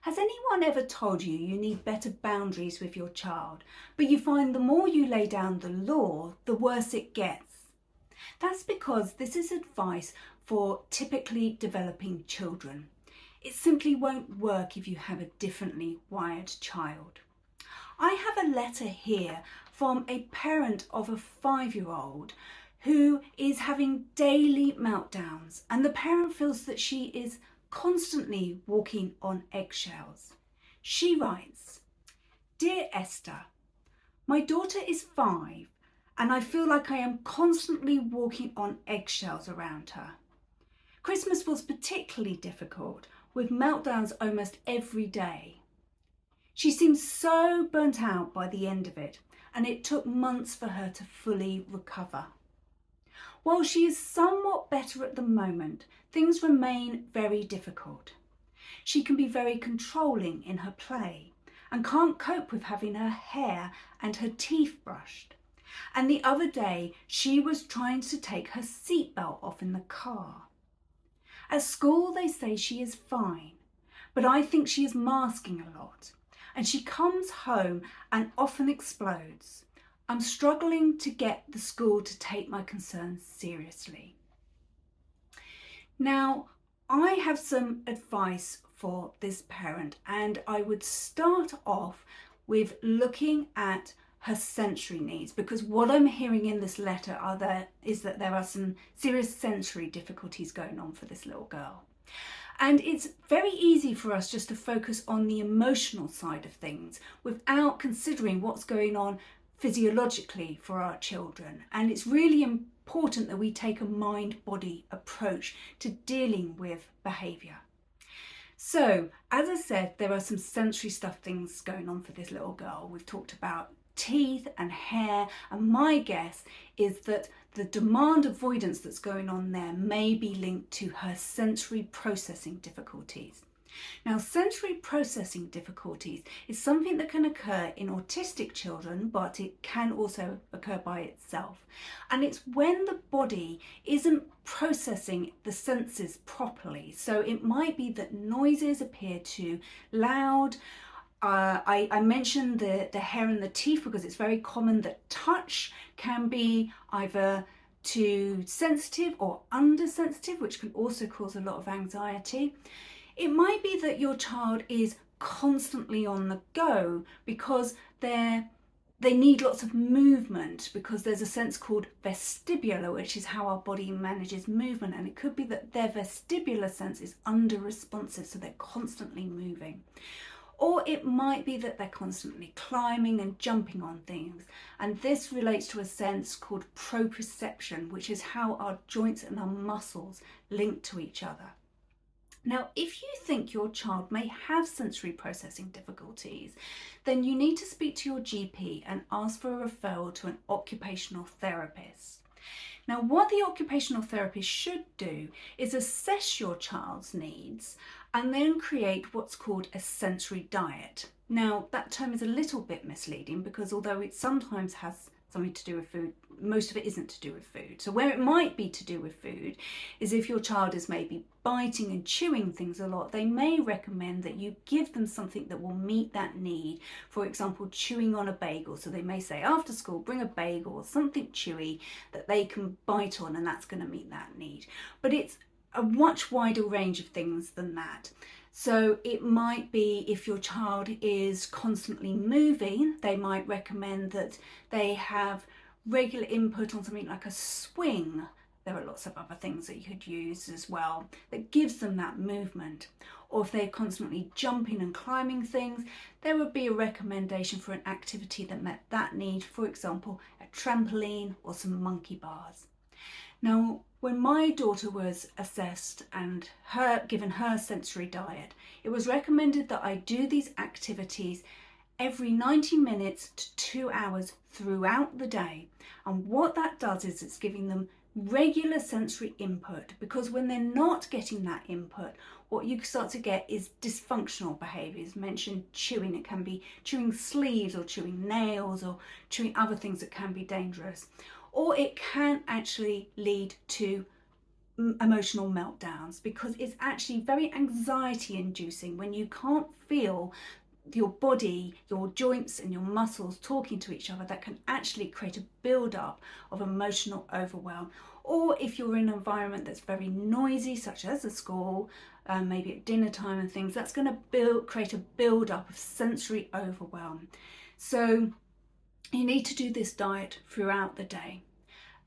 Has anyone ever told you you need better boundaries with your child, but you find the more you lay down the law, the worse it gets? That's because this is advice for typically developing children. It simply won't work if you have a differently wired child. I have a letter here from a parent of a 5-year-old who is having daily meltdowns, and the parent feels that she is constantly walking on eggshells. She writes, "Dear Esther, my daughter is 5 and I feel like I am constantly walking on eggshells around her. Christmas was particularly difficult, with meltdowns almost every day. She seemed so burnt out by the end of it, and it took months for her to fully recover. While she is somewhat better at the moment, things remain very difficult. She can be very controlling in her play and can't cope with having her hair and her teeth brushed. And the other day, she was trying to take her seatbelt off in the car. At school, they say she is fine, but I think she is masking a lot, and she comes home and often explodes. I'm struggling to get the school to take my concerns seriously." Now, I have some advice for this parent, and I would start off with looking at her sensory needs, because what I'm hearing in this letter is that there are some serious sensory difficulties going on for this little girl. And it's very easy for us just to focus on the emotional side of things without considering what's going on physiologically for our children. And it's really important that we take a mind-body approach to dealing with behaviour. So, as I said, there are some sensory things going on for this little girl. We've talked about teeth and hair, and my guess is that the demand avoidance that's going on there may be linked to her sensory processing difficulties. Now, sensory processing difficulties is something that can occur in autistic children, but it can also occur by itself. And it's when the body isn't processing the senses properly. So it might be that noises appear too loud. I mentioned the hair and the teeth because it's very common that touch can be either too sensitive or undersensitive, which can also cause a lot of anxiety. It might be that your child is constantly on the go because they need lots of movement, because there's a sense called vestibular, which is how our body manages movement, and it could be that their vestibular sense is under responsive, so they're constantly moving. Or it might be that they're constantly climbing and jumping on things, and this relates to a sense called proprioception, which is how our joints and our muscles link to each other. Now, if you think your child may have sensory processing difficulties, then you need to speak to your GP and ask for a referral to an occupational therapist. Now, what the occupational therapist should do is assess your child's needs and then create what's called a sensory diet. Now, that term is a little bit misleading because although it sometimes has something to do with food, most of it isn't to do with food. So where it might be to do with food is if your child is maybe biting and chewing things a lot, they may recommend that you give them something that will meet that need. For example, chewing on a bagel. So they may say after school, bring a bagel or something chewy that they can bite on, and that's going to meet that need. But it's a much wider range of things than that. So it might be if your child is constantly moving, they might recommend that they have regular input on something like a swing. There are lots of other things that you could use as well that gives them that movement. Or if they're constantly jumping and climbing things, there would be a recommendation for an activity that met that need, for example, a trampoline or some monkey bars. Now, when my daughter was assessed and given her sensory diet, it was recommended that I do these activities every 90 minutes to 2 hours throughout the day. And what that does is it's giving them regular sensory input, because when they're not getting that input, what you start to get is dysfunctional behaviours. Mentioned chewing, it can be chewing sleeves or chewing nails or chewing other things that can be dangerous. Or it can actually lead to emotional meltdowns, because it's actually very anxiety inducing when you can't feel your body, your joints and your muscles talking to each other. That can actually create a build-up of emotional overwhelm. Or if you're in an environment that's very noisy, such as a school, maybe at dinner time and things, that's going to create a build-up of sensory overwhelm. So you need to do this diet throughout the day.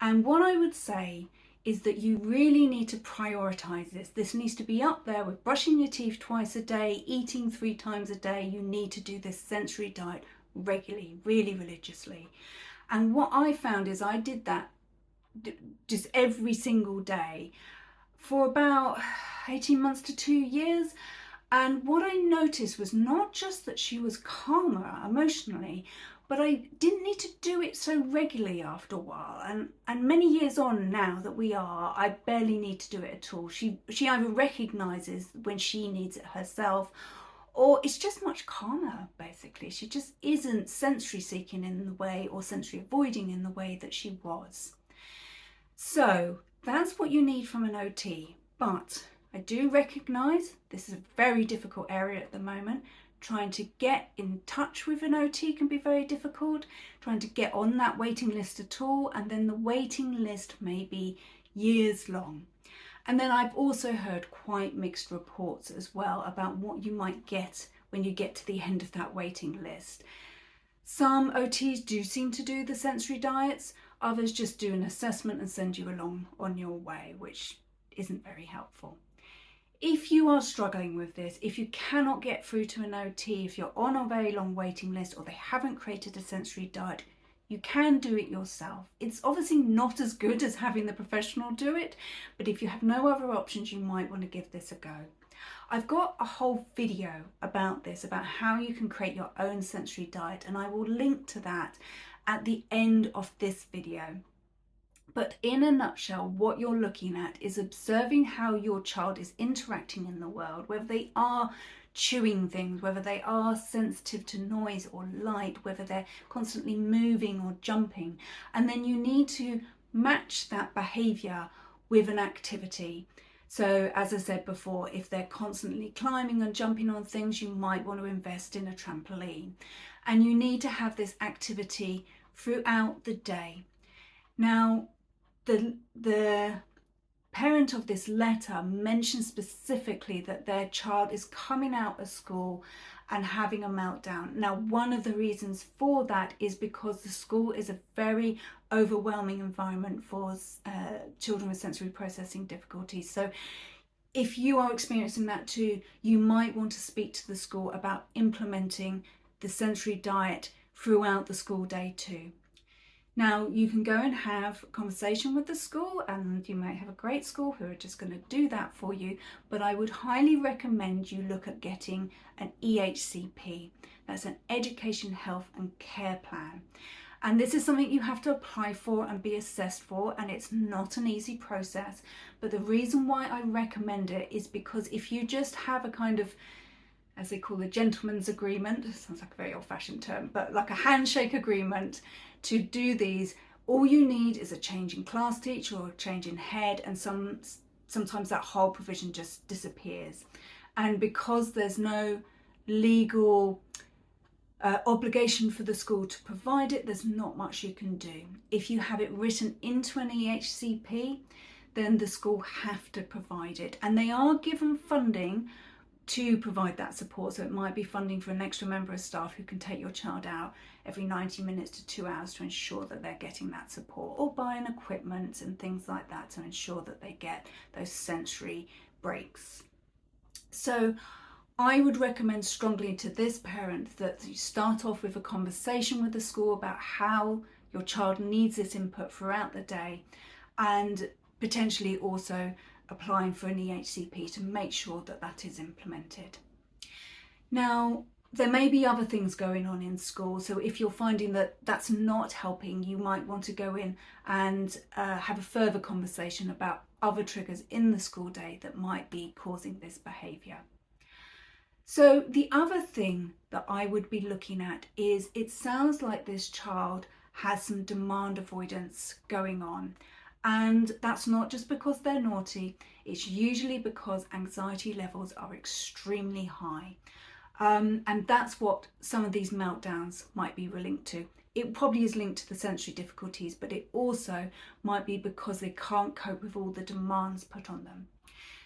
And what I would say is that you really need to prioritize this. This needs to be up there with brushing your teeth twice a day, eating 3 times a day. You need to do this sensory diet regularly, really religiously. And what I found is I did that just every single day for about 18 months to 2 years. And what I noticed was not just that she was calmer emotionally, but I didn't need to do it so regularly after a while. And many years on now that we are, I barely need to do it at all. She either recognises when she needs it herself, or it's just much calmer, basically. She just isn't sensory seeking in the way, or sensory avoiding in the way that she was. So that's what you need from an OT. But I do recognise this is a very difficult area at the moment. Trying to get in touch with an OT can be very difficult. Trying to get on that waiting list at all, and then the waiting list may be years long. And then I've also heard quite mixed reports as well about what you might get when you get to the end of that waiting list. Some OTs do seem to do the sensory diets, others just do an assessment and send you along on your way, which isn't very helpful. If you are struggling with this, if you cannot get through to an OT, if you're on a very long waiting list or they haven't created a sensory diet, you can do it yourself. It's obviously not as good as having the professional do it, but if you have no other options, you might want to give this a go. I've got a whole video about this, about how you can create your own sensory diet, and I will link to that at the end of this video. But in a nutshell, what you're looking at is observing how your child is interacting in the world, whether they are chewing things, whether they are sensitive to noise or light, whether they're constantly moving or jumping. And then you need to match that behaviour with an activity. So as I said before, if they're constantly climbing and jumping on things, you might want to invest in a trampoline. And you need to have this activity throughout the day. Now, the parent of this letter mentioned specifically that their child is coming out of school and having a meltdown. Now, one of the reasons for that is because the school is a very overwhelming environment for children with sensory processing difficulties. So if you are experiencing that too, you might want to speak to the school about implementing the sensory diet throughout the school day too. Now, you can go and have a conversation with the school, and you might have a great school who are just going to do that for you, but I would highly recommend you look at getting an EHCP. That's an Education, Health and Care Plan. And this is something you have to apply for and be assessed for, and it's not an easy process. But the reason why I recommend it is because if you just have a kind of, as they call a gentleman's agreement, sounds like a very old-fashioned term, but like a handshake agreement to do these, all you need is a change in class teacher or a change in head, and sometimes that whole provision just disappears. And because there's no legal obligation for the school to provide it, there's not much you can do. If you have it written into an EHCP, then the school have to provide it, and they are given funding to provide that support. So it might be funding for an extra member of staff who can take your child out every 90 minutes to 2 hours to ensure that they're getting that support, or buying equipment and things like that to ensure that they get those sensory breaks. So I would recommend strongly to this parent that you start off with a conversation with the school about how your child needs this input throughout the day, and potentially also applying for an EHCP to make sure that that is implemented. Now, there may be other things going on in school, so if you're finding that that's not helping, you might want to go in and have a further conversation about other triggers in the school day that might be causing this behaviour. So the other thing that I would be looking at is, it sounds like this child has some demand avoidance going on. And that's not just because they're naughty, it's usually because anxiety levels are extremely high. And that's what some of these meltdowns might be linked to. It probably is linked to the sensory difficulties, but it also might be because they can't cope with all the demands put on them.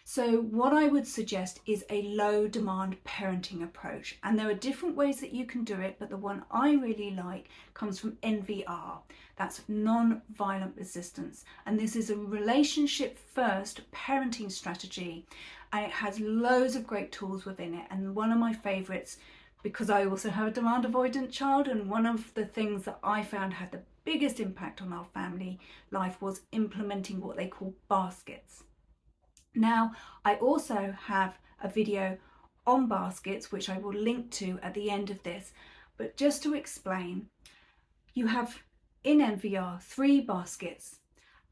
So what I would suggest is a low demand parenting approach. And there are different ways that you can do it, but the one I really like comes from NVR. That's non-violent resistance. And this is a relationship first parenting strategy. And it has loads of great tools within it. And one of my favorites, because I also have a demand avoidant child, and one of the things that I found had the biggest impact on our family life was implementing what they call baskets. Now, I also have a video on baskets, which I will link to at the end of this, but just to explain, you have in NVR 3 baskets,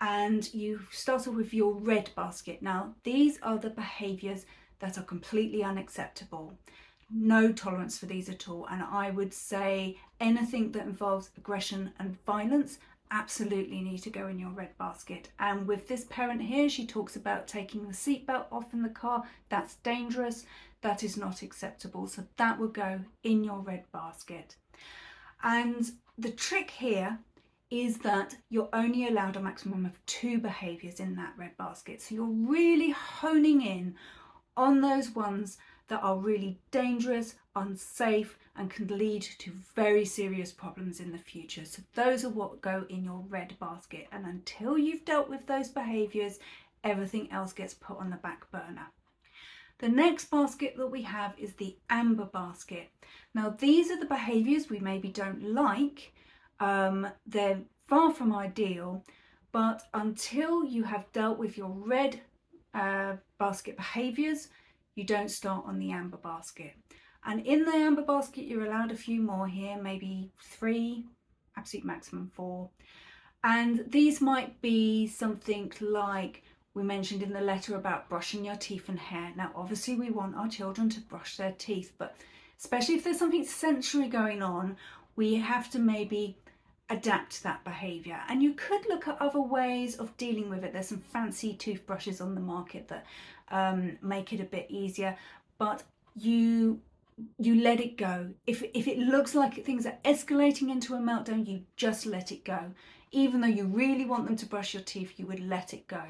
and you start off with your red basket. Now, these are the behaviours that are completely unacceptable. No tolerance for these at all, and I would say anything that involves aggression and violence absolutely need to go in your red basket. And with this parent here, she talks about taking the seatbelt off in the car. That's dangerous. That is not acceptable. So that will go in your red basket. And the trick here is that you're only allowed a maximum of 2 behaviours in that red basket. So you're really honing in on those ones that are really dangerous, unsafe, and can lead to very serious problems in the future. So those are what go in your red basket. And until you've dealt with those behaviours, everything else gets put on the back burner. The next basket that we have is the amber basket. Now, these are the behaviours we maybe don't like. They're far from ideal, but until you have dealt with your red basket behaviours, you don't start on the amber basket. And in the amber basket, you're allowed a few more here, maybe 3, absolute maximum 4. And these might be something like we mentioned in the letter about brushing your teeth and hair. Now, obviously we want our children to brush their teeth, but especially if there's something sensory going on, we have to maybe adapt that behaviour. And you could look at other ways of dealing with it. There's some fancy toothbrushes on the market that make it a bit easier, but you let it go. If it looks like things are escalating into a meltdown, you just let it go. Even though you really want them to brush your teeth, you would let it go.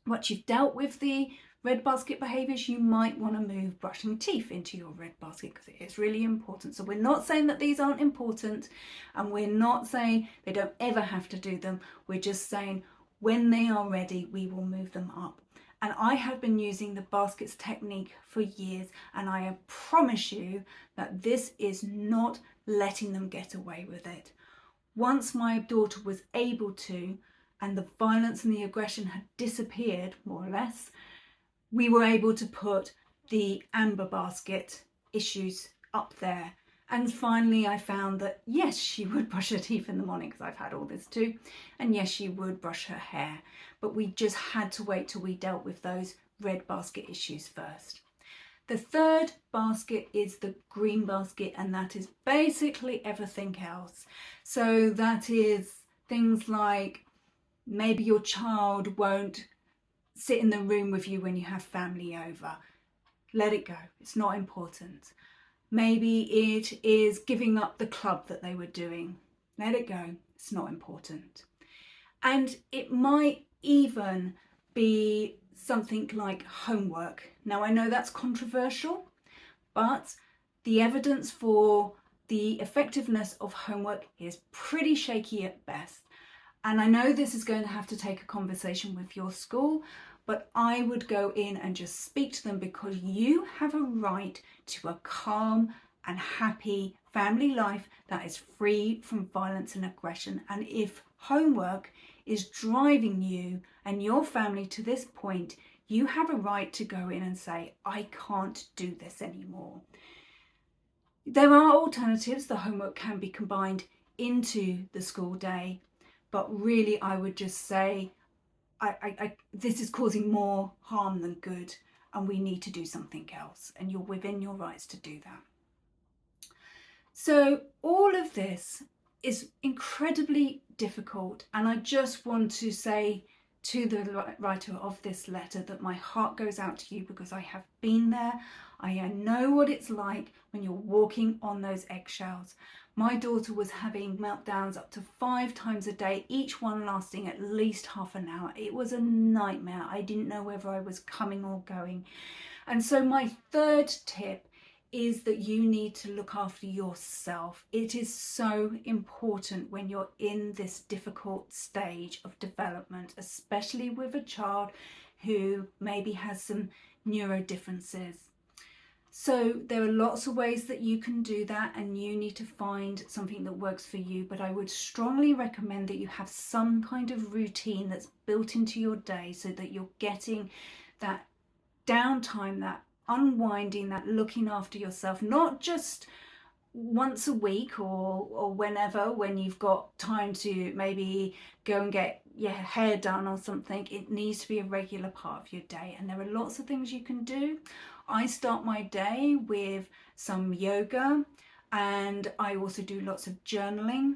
Once you've dealt with the red basket behaviours, you might want to move brushing teeth into your red basket because it is really important. So we're not saying that these aren't important, and we're not saying they don't ever have to do them. We're just saying when they are ready, we will move them up. And I have been using the baskets technique for years, and I promise you that this is not letting them get away with it. Once my daughter was able to, and the violence and the aggression had disappeared, more or less, we were able to put the amber basket issues up there. And finally I found that yes, she would brush her teeth in the morning, because I've had all this too, and yes, she would brush her hair, but we just had to wait till we dealt with those red basket issues first. The third basket is the green basket, and that is basically everything else. So that is things like maybe your child won't sit in the room with you when you have family over. Let it go, it's not important. Maybe it is giving up the club that they were doing. Let it go, it's not important. And it might even be something like homework. Now, I know that's controversial, but the evidence for the effectiveness of homework is pretty shaky at best. And I know this is going to have to take a conversation with your school, but I would go in and just speak to them, because you have a right to a calm and happy family life that is free from violence and aggression. And if homework is driving you and your family to this point, you have a right to go in and say, I can't do this anymore. There are alternatives. The homework can be combined into the school day, but really I would just say, this is causing more harm than good, and we need to do something else, and you're within your rights to do that. So all of this is incredibly difficult, and I just want to say to the writer of this letter that my heart goes out to you, because I have been there. I know what it's like when you're walking on those eggshells. My daughter was having meltdowns up to 5 times a day, each one lasting at least half an hour. It was a nightmare. I didn't know whether I was coming or going. And so my third tip is that you need to look after yourself. It is so important when you're in this difficult stage of development, especially with a child who maybe has some neuro differences. So there are lots of ways that you can do that, and you need to find something that works for you. But I would strongly recommend that you have some kind of routine that's built into your day, so that you're getting that downtime, that unwinding, that looking after yourself, not just once a week or whenever, when you've got time to maybe go and get your hair done or something. It needs to be a regular part of your day, and there are lots of things you can do. I start my day with some yoga, and I also do lots of journaling.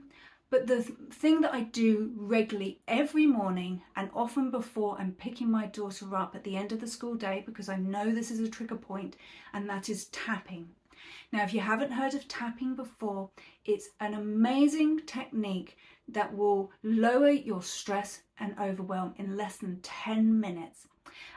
But the thing that I do regularly every morning, and often before I'm picking my daughter up at the end of the school day, because I know this is a trigger point, and that is tapping. Now, if you haven't heard of tapping before, it's an amazing technique that will lower your stress and overwhelm in less than 10 minutes.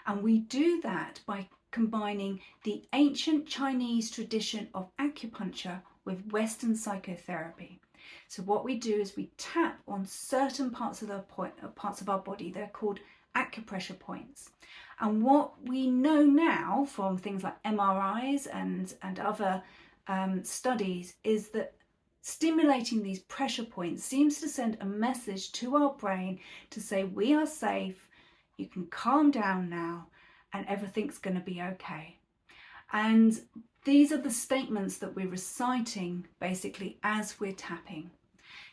And we do that by combining the ancient Chinese tradition of acupuncture with Western psychotherapy. So what we do is we tap on certain parts of our body. They're called acupressure points. And what we know now from things like MRIs and other studies is that stimulating these pressure points seems to send a message to our brain to say, we are safe, you can calm down now, and everything's going to be okay. And these are the statements that we're reciting basically as we're tapping.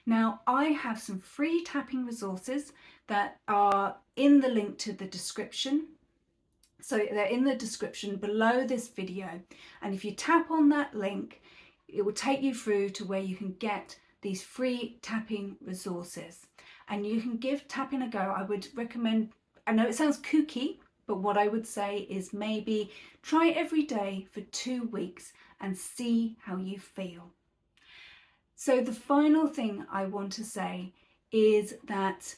Now, I have some free tapping resources that are in the link to the description. So they're in the description below this video. And if you tap on that link, it will take you through to where you can get these free tapping resources. And you can give tapping a go. I would recommend, I know it sounds kooky, but what I would say is maybe try it every day for 2 weeks and see how you feel. So the final thing I want to say is that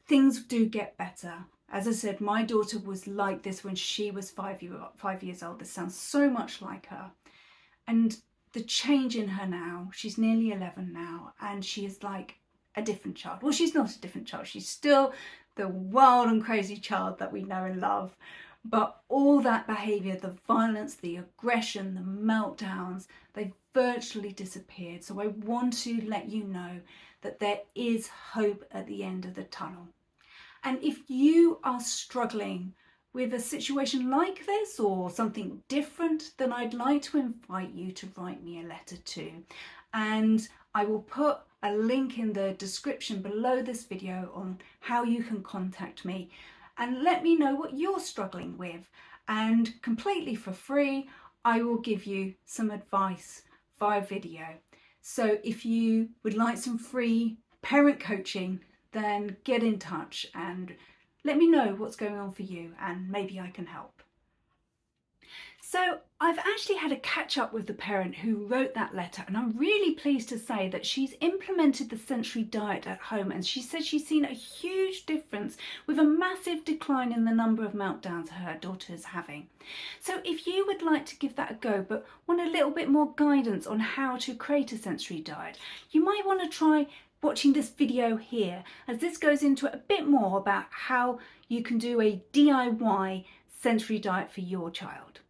things do get better. As I said, my daughter was like this when she was 5 years old. This sounds so much like her. And the change in her now, she's nearly 11 now, and she is like a different child. Well, she's not a different child. She's still the wild and crazy child that we know and love. But all that behaviour, the violence, the aggression, the meltdowns, they've virtually disappeared. So I want to let you know that there is hope at the end of the tunnel. And if you are struggling with a situation like this or something different, then I'd like to invite you to write me a letter too. And I will put a link in the description below this video on how you can contact me and let me know what you're struggling with. And completely for free, I will give you some advice via video. So if you would like some free parent coaching, then get in touch and let me know what's going on for you, and maybe I can help. So I've actually had a catch up with the parent who wrote that letter, and I'm really pleased to say that she's implemented the sensory diet at home, and she says she's seen a huge difference with a massive decline in the number of meltdowns her daughter is having. So if you would like to give that a go but want a little bit more guidance on how to create a sensory diet, you might want to try watching this video here, as this goes into a bit more about how you can do a DIY sensory diet for your child.